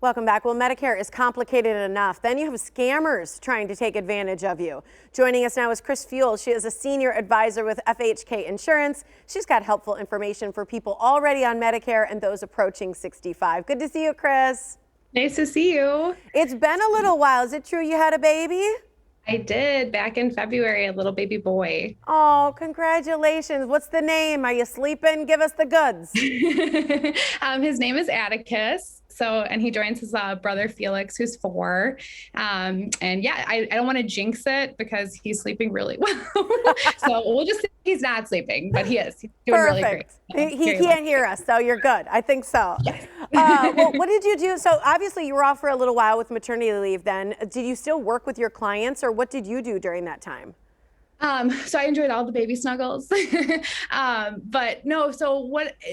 Welcome back. Well, Medicare is complicated enough. Then you have scammers trying to take advantage of you. Joining us now is Chris Fuel. She is a senior advisor with FHK Insurance. She's got helpful information for people already on Medicare and those approaching 65. Good to see you, Chris. Nice to see you. It's been a little while. Is it true you had a baby? I did back in February, a little baby boy. Oh, congratulations. What's the name? Are you sleeping? Give us the goods. His name is Atticus. And he joins his brother Felix, who's 4. And yeah, I don't want to jinx it because he's sleeping really well. So we'll just say he's not sleeping, but he is. He's doing really great. So he can't hear us, so you're good. I think so. Yes. Well, what did you do? So obviously you were off for a little while with maternity leave then. Did you still work with your clients, or what did you do during that time? So I enjoyed all the baby snuggles, but no,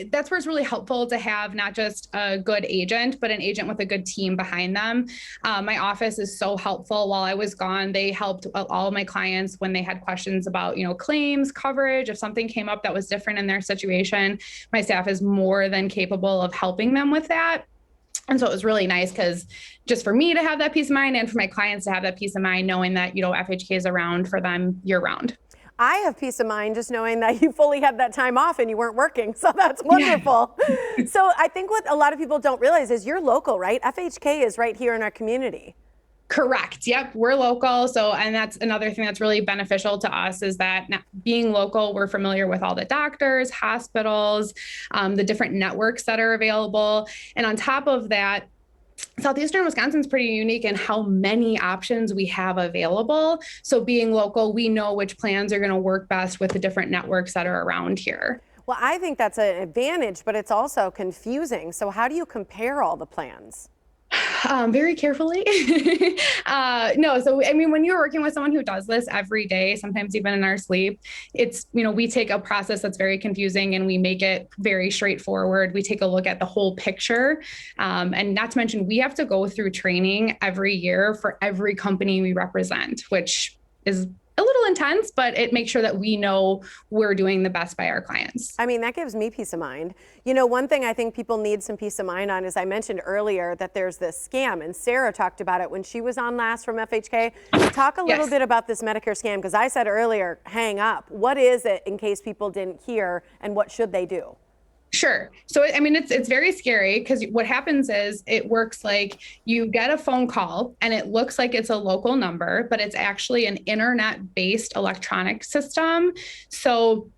that's where it's really helpful to have not just a good agent, but an agent with a good team behind them. My office is so helpful. While I was gone, they helped all of my clients when they had questions about, claims, coverage. If something came up that was different in their situation, my staff is more than capable of helping them with that. And so it was really nice because just for me to have that peace of mind and for my clients to have that peace of mind, knowing that, FHK is around for them year round. I have peace of mind just knowing that you fully had that time off and you weren't working. So that's wonderful. Yeah. So I think what a lot of people don't realize is you're local, right? FHK is right here in our community. Correct. Yep. We're local. And that's another thing that's really beneficial to us is that being local, we're familiar with all the doctors, hospitals, the different networks that are available. And on top of that, Southeastern Wisconsin is pretty unique in how many options we have available. So being local, we know which plans are going to work best with the different networks that are around here. Well, I think that's an advantage, but it's also confusing. So how do you compare all the plans? Very carefully. When you're working with someone who does this every day, sometimes even in our sleep, we take a process that's very confusing and we make it very straightforward. We take a look at the whole picture. And not to mention, we have to go through training every year for every company we represent, which is a little intense, but it makes sure that we know we're doing the best by our clients. I mean, that gives me peace of mind. One thing I think people need some peace of mind on is I mentioned earlier that there's this scam, and Sarah talked about it when she was on last from FHK. Talk a little bit about this Medicare scam, because I said earlier, hang up. What is it in case people didn't hear, and what should they do? Sure. So, it's very scary because what happens is it works like you get a phone call and it looks like it's a local number, but it's actually an internet-based electronic system. So,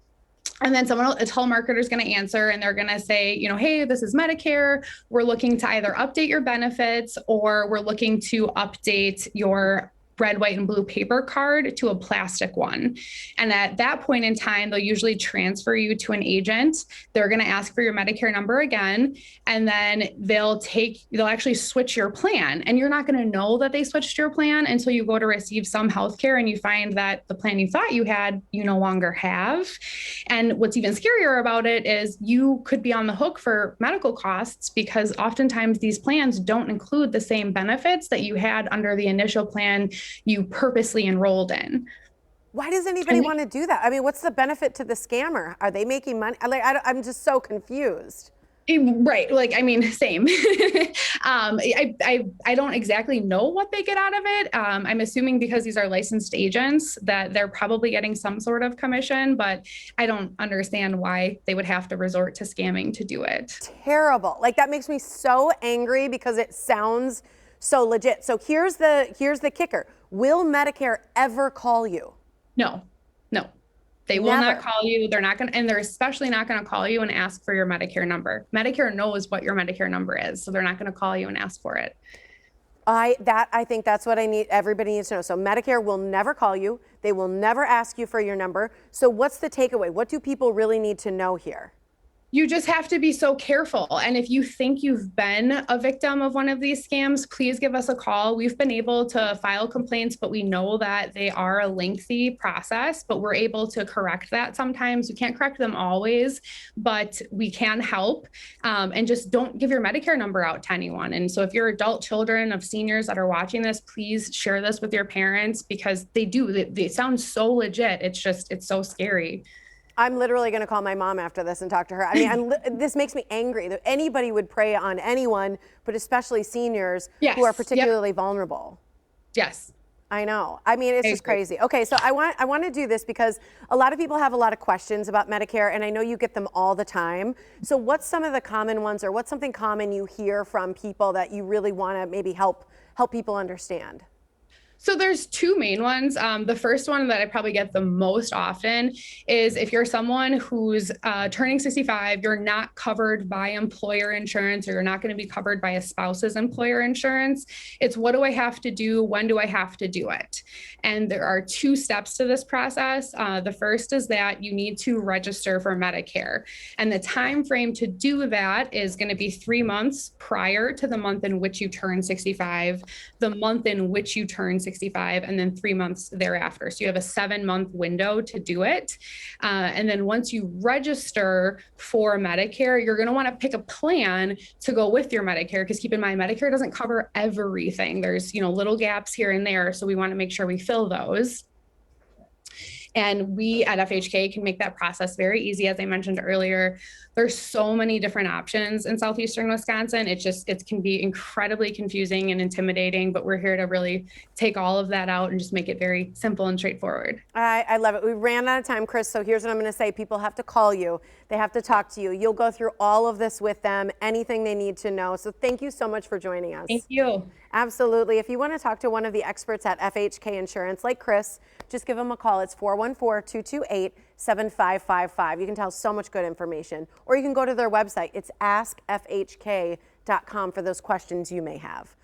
and then a telemarketer is going to answer and they're going to say, hey, this is Medicare. We're looking to either update your benefits or we're looking to update your red, white, and blue paper card to a plastic one. And at that point in time, they'll usually transfer you to an agent. They're going to ask for your Medicare number again, and then they'll actually switch your plan. And you're not going to know that they switched your plan until you go to receive some healthcare and you find that the plan you thought you had, you no longer have. And what's even scarier about it is you could be on the hook for medical costs because oftentimes these plans don't include the same benefits that you had under the initial plan you purposely enrolled in. Why does anybody want to do that? I mean, what's the benefit to the scammer? Are they making money? I'm just so confused. Right. Same. I don't exactly know what they get out of it. I'm assuming because these are licensed agents that they're probably getting some sort of commission, but I don't understand why they would have to resort to scamming to do it. Terrible. That makes me so angry because it sounds so legit. So here's the kicker. Will Medicare ever call you? No. They will not call you. They're not going to, and they're especially not going to call you and ask for your Medicare number. Medicare knows what your Medicare number is, so they're not going to call you and ask for it. I think that's what everybody needs to know. So Medicare will never call you. They will never ask you for your number. So what's the takeaway? What do people really need to know here? You just have to be so careful. And if you think you've been a victim of one of these scams, please give us a call. We've been able to file complaints, but we know that they are a lengthy process, but we're able to correct that sometimes. We can't correct them always, but we can help. And just don't give your Medicare number out to anyone. And so if you're adult children of seniors that are watching this, please share this with your parents because they sound so legit. It's so scary. I'm literally going to call my mom after this and talk to her. I mean, this makes me angry that anybody would prey on anyone, but especially seniors who are particularly vulnerable. Yes. I know. I mean, it's just crazy. Okay, so I want to do this because a lot of people have a lot of questions about Medicare, and I know you get them all the time. So what's some of the common ones, or what's something common you hear from people that you really want to maybe help people understand? So there's two main ones. The first one that I probably get the most often is if you're someone who's turning 65, you're not covered by employer insurance, or you're not going to be covered by a spouse's employer insurance. It's what do I have to do? When do I have to do it? And there are two steps to this process. The first is that you need to register for Medicare. And the time frame to do that is going to be 3 months prior to the month in which you turn 65, the month in which you turn 65, and then 3 months thereafter. So you have a 7-month window to do it. And then once you register for Medicare, you're going to want to pick a plan to go with your Medicare, because keep in mind, Medicare doesn't cover everything. There's, little gaps here and there. So we want to make sure we fill those. And we at FHK can make that process very easy. As I mentioned earlier, there's so many different options in Southeastern Wisconsin. It can be incredibly confusing and intimidating, but we're here to really take all of that out and just make it very simple and straightforward. I love it. We ran out of time, Chris, so here's what I'm going to say. People have to call you. They have to talk to you. You'll go through all of this with them, anything they need to know. So thank you so much for joining us. Thank you. Absolutely. If you want to talk to one of the experts at FHK Insurance, like Chris, just give them a call. It's 414-228-7555. You can tell so much good information. Or you can go to their website. It's askfhk.com for those questions you may have.